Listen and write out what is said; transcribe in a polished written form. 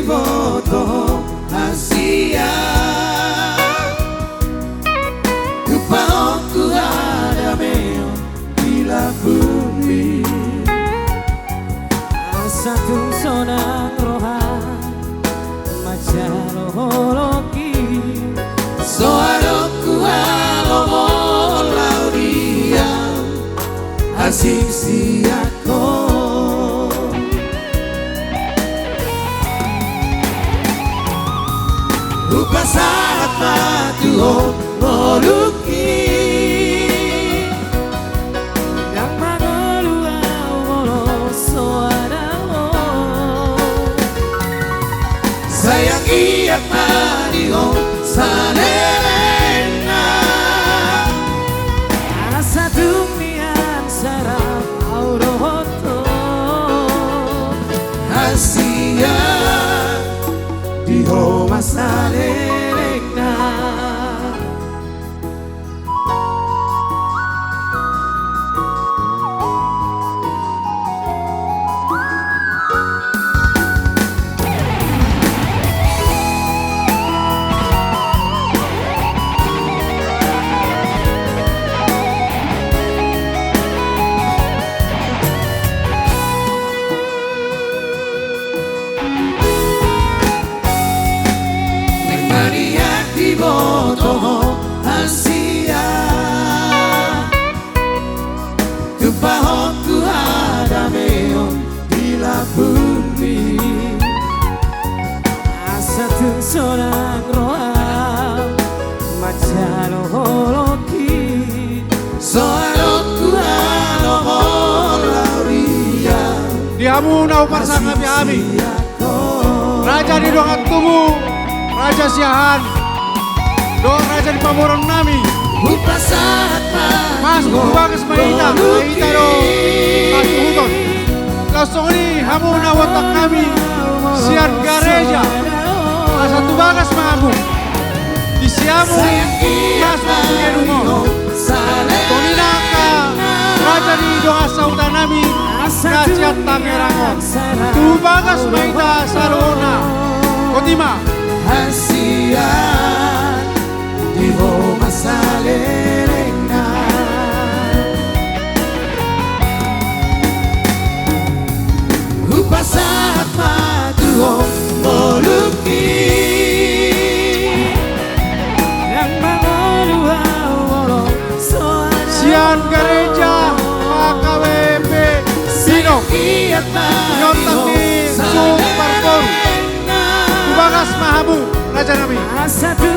boto Asia Upao ku hadameo Bila bumi Asatung sonang roha Macaloholoki Soaroku alomo laudia Asik siako Rupa saat matuho moluki Yang mangoluau molo soarao Sayang iat maniho salena Asatung nian sarap aurohoto Asia diho masalena boto Asia Tupahon ku hadameo Bila bumi Asatung sonang roa Macaloholoki Soaroku alomo lauria Diamu nau parsanga biami Raja di dongat tumu Raja Siahan Doang Raja di Pamorong nami Rupa saat Mas kubagas mahita Mahita do Mas kuhuton Langsung ini hamu na watak nami Sian gareja Asa tubagas mahamu Di siamu Mas mempunyai dungo Toninaka Raja di doa sauta nami Raciat Tangerangon Tubagas mahita sarona Kotima Asia diho masalena Rupa saat matuho moluki Yang mangoluau molo soarao Sian gereja PKWP Sino Nyotaki Suparpon Kubagas mahamu Raja nami Asatung